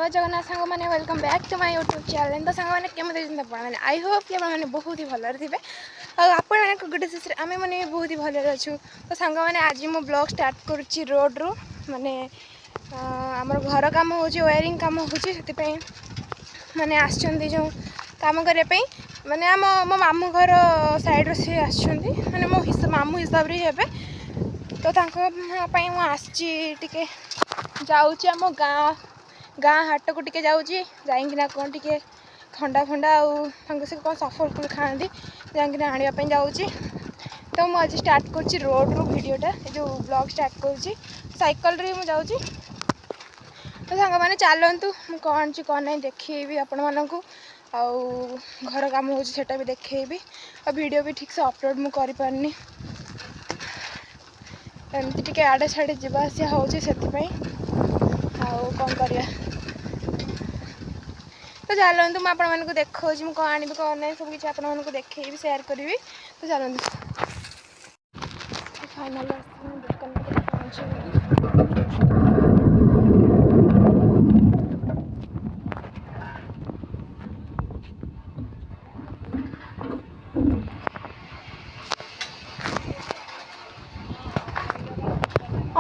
जय जगन्नाथ सांग मैंने welcome back to my YouTube channel. तो सांग मैंने केमी मैंने आई होप कि मैंने बहुत ही भलर थे आपण गोटे शिशु आम मैंने बहुत ही भलर अच्छू। तो सांग मैंने आज मो ब्लॉग स्टार्ट करुच्ची रोड रु माने आमर घर कम हो वायरिंग कम हो मैंने आसछन्ती जो काम करने माने आम मो मामू घर साइड सी आसछन्ती माने मो मामू हिसाब रे हेबे। तो तांको आसची जाऊँगी आम गाँ हाट को टिके जाऊँगी जाइकिना कौन टिके थंडा फंडा आउ से कौन सफल फुल खाती जाइकिना आने जाऊँगी। तो मुझे आज स्टार्ट कर रोड रू वीडियोटा जो ब्लॉग स्टार्ट करुँची साइकल रे मुझे जाऊँगी। तो सांग मैंने चलतु कौन ची कौन नहीं देखी आपण मानक आउ घर काम होटा भी देखी और वीडियो भी ठीक से अपलोड मुझे कर पारनी एमती टिके आड़े साड़े जावासिया होची सेतिपई आउ कौन करिया। तो चलतु मुझे आपण मानक देखा मुझे कौन आनी कौन ना सब किसी आपण मानक देखी शेयर करी। तो चलतु फाइनल दुकान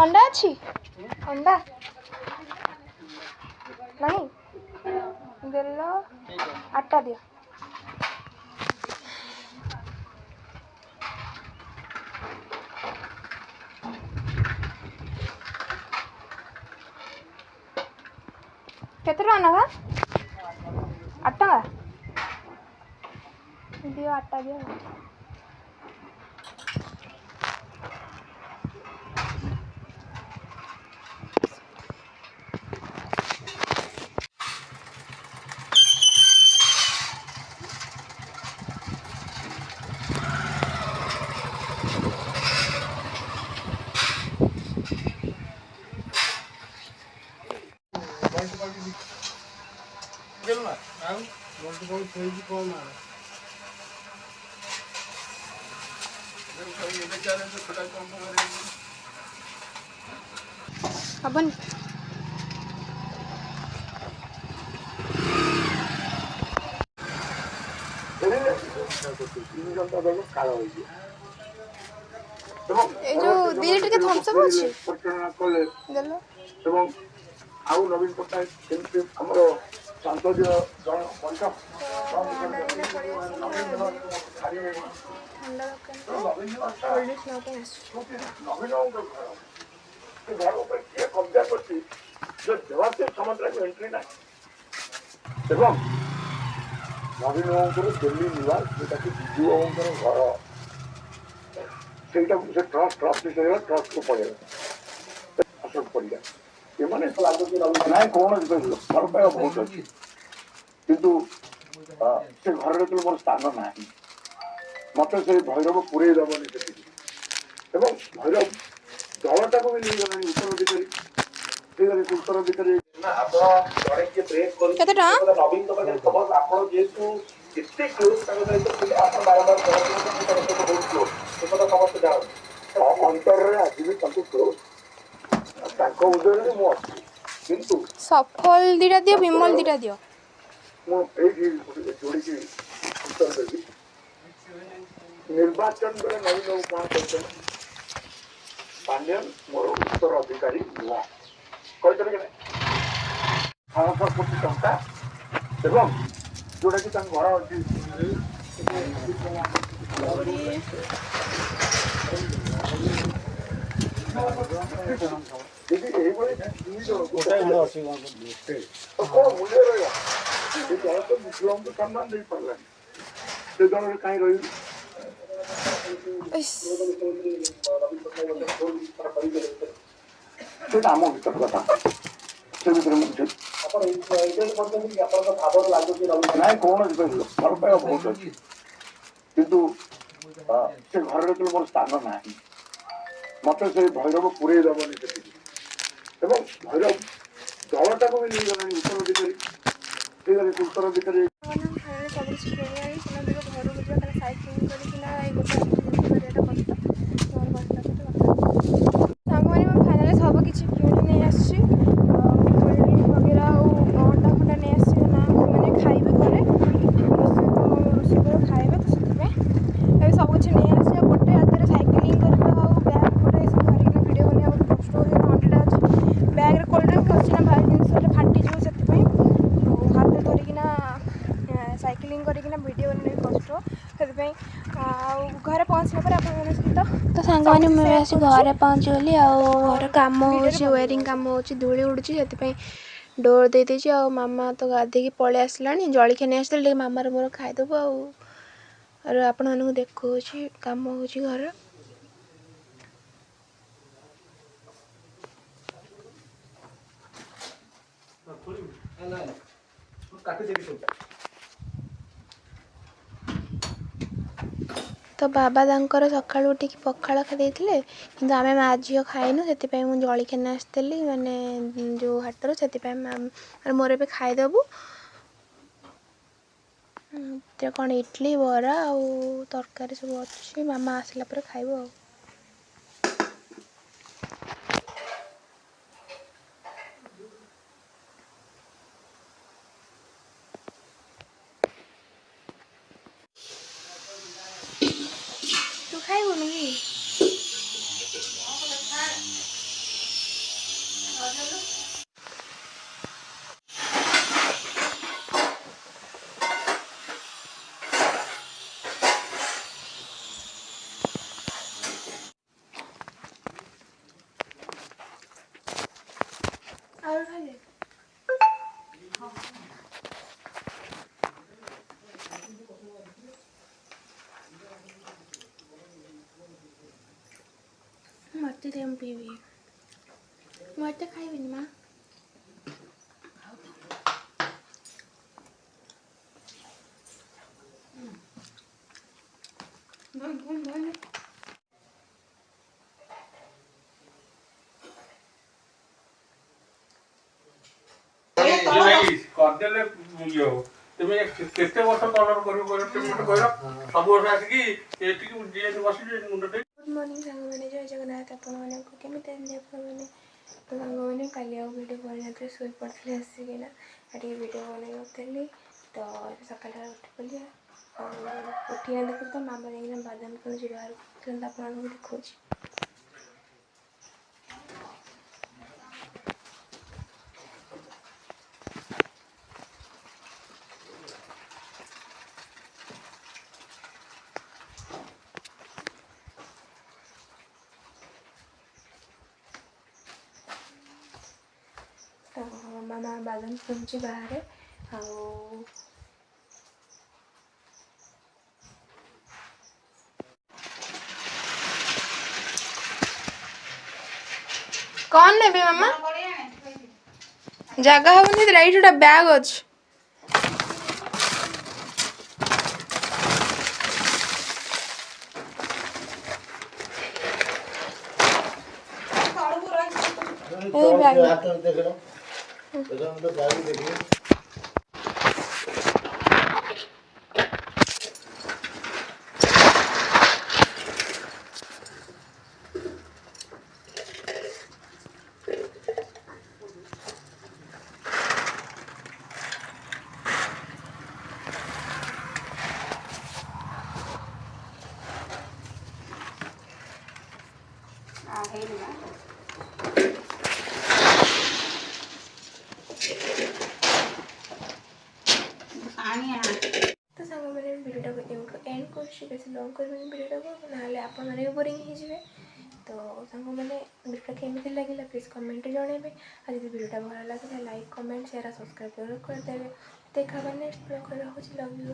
अंडा अच्छी अंडा नहीं दिल आटा दियो केते टका ना 8 टका दियो आटा दियो। हबन ए जो दिल टिके थम्स अप अछि देलो এবং ଆଉ ନବୀନ ପଟ୍ଟନାୟକ କେମିତି ଆମର ସଂସଦୀୟ ଜଣ ପଞ୍ଚ ଘର ଉପରେ କିଏ କବ୍ଜା କରିଛି ଯେ ଦେବାଶିଷ ସମୁଦ୍ରକୁ ଏଣ୍ଟ୍ରି ନାହିଁ ଏବଂ ନବୀନ ବାବୁଙ୍କର ଦିଲ୍ଲୀ ନିବାସ ଯୋଉଟାକି ବିଜୁ ବାବୁଙ୍କର ଘର ସେଇଟାକୁ ସେ ଟ୍ରଷ୍ଟ ବିଷୟରେ ଟ୍ରଷ୍ଟକୁ ପଳେଇବ ଅଶୋକ ପଡ଼ିଆ ଏମାନେ ଲାଗୁଛି ନାଇଁ କୌଣସି ଭଲ ପାଇବା ବହୁତ ଅଛି କିନ୍ତୁ ସେ ଘରରେ ତ ମୋର ସ୍ଥାନ ନାହିଁ ମତେ ସେ ଭୈରବ ପୁରେଇ ଦେବନି ସେଠିକି ଏବଂ ଭୈରବ ଦଳଟାକୁ ବି ନେଇଗଲାଣି ଉତ୍ତରାଧିକାରୀ ଉତ୍ତରାଧିକାରୀ ଆପଣ ଜଣେ କିଏ ପ୍ରେସ୍ କରୁଛନ୍ତି ନବୀନଙ୍କ ପାଖରେ ଖବର ଆପଣ ଯେହେତୁ ଏତେ କ୍ଲୋଜ ତାଙ୍କ ସହିତ ଥିଲେ ଆପଣ ବାରମ୍ବାର ବହୁତ କ୍ଲୋଜ ସେ କଥା ସମସ୍ତେ ଜାଣନ୍ତି ଅନ୍ତରରେ ଆଜି ବି ତାଙ୍କୁ କ୍ଲୋଜ ତାଙ୍କ ଉଦୟରେ ମୁଁ ଅଛି କିନ୍ତୁ ସଫଲ ଦିଟା ଦିଅ ବିମଲ ଦିଟା ଦିଅ ମୁଁ ଏଇଠି ଯୋଡ଼ିକି ଉତ୍ତର ଦେବି। ନିର୍ବାଚନ ବେଳେ ନବୀନ ବାବୁ କ'ଣ କହିଛନ୍ତି ପାଣ୍ଡିଆନ ମୋର ଉତ୍ତର ଅଧିକାରୀ ନୁହଁ କହିଥିଲେ କି ନାହିଁ 600 କୋଟି ଟଙ୍କା ଏବଂ ଯୋଉଟାକି ତାଙ୍କ ଘର ଅଛି ଯଦି ଏଇଭଳି କ'ଣ ମୂଲ୍ୟ ରହିବ ସେ ଦଳ ତ ମୁଖ୍ୟମନ୍ତ୍ରୀ ସମ୍ମାନ ଦେଇପାରିଲାନି ସେ ଦଳରେ କାହିଁ ରହିବି ସେଇଟା ଆମ ଭିତର କଥା ସେ ଭିତରେ ମୁଁ ନାଇଁ କୌଣସି ଭଲ ପାଇବା ବହୁତ ଅଛି କିନ୍ତୁ ସେ ଘରରେ ତ ମୋର ସ୍ଥାନ ନାହିଁ ମତେ ସେ ଭୈରବ ପୁରେଇ ଦେବନି ସେଠିକି ଏବଂ ଭୈରବ ଦଳଟାକୁ ବି ନେଇଗଲାଣି ଉତ୍ତରାଧିକାରୀ ଉତ୍ତରାଧିକାରୀ सब किसी घरକୁ ଯିବା କାରଣ ସାଇକେଲିଂ କରିକିନା ଏଇ ଗୋଟେ କରିବାଟା କଷ୍ଟ ସାଙ୍ଗମାନେ ମୁଁ ଫାଇନାଲି ସବୁ କିଛି କିଣି ନେଇ ଆସିଛି କୋଲ୍ଡ ଡ୍ରିଙ୍କ ବଗେରା ଆଉ तो सांगने मुझे आसी घर पहुँचगली आर कम हो वेयरिंग कम हो धूली उड़ुची से डोर दे दीजिए आ मामा तो गाधे पलि आसला जलखिया नहीं आसते मामार मोर खाईदेबू आपण मानक देखो कम हो घर तो बाबा तांकर सकाळु उठिक पखाळ खाई कि आम माँ झील खाइनु से मुझे जलखिया नहीं आसती माने जो हाटर से मोर ए खाईदेबू कौन इडली बरा आ तरकारी सब अच्छी मामा आसला पर खाइबू आ तू खाइबुनि कि और खाइए मत दे पीबी मत खाइबिनि माँ करदेले ये हो तुम केते वर्ष कलर कर सब वर्ष आसिक ये बस मुंड गुड मॉर्निंग सांग मैंने जय जगन्नाथ आपण मानक केमी मैंने तो सांग मैंने काली भिडियो बन शोई पड़े आसिकना भिडियो बनई तो सकाल उठी पड़ी उठी देखो तो मामा जाइए बादाम किणुची बाहर आपको देखा तो मामा बादाम किणुची बाहर आ कौन ने मामा जगह हूँ राइट गोटे बैग अच्छे तो सांग मैंने भिडियो को एंड कर बेस लंग कर भिडियो को ना आप बोरिंग हो तो सांग मैंने भिडियो केमी लगे प्लीज कमेंट जनइबे और जब भिडियो भल लगे लाइक कमेंट शेयर सब्सक्राइब जरूर करदे देखा नेक्स्ट ब्लॉग रखुच्छी लव यू।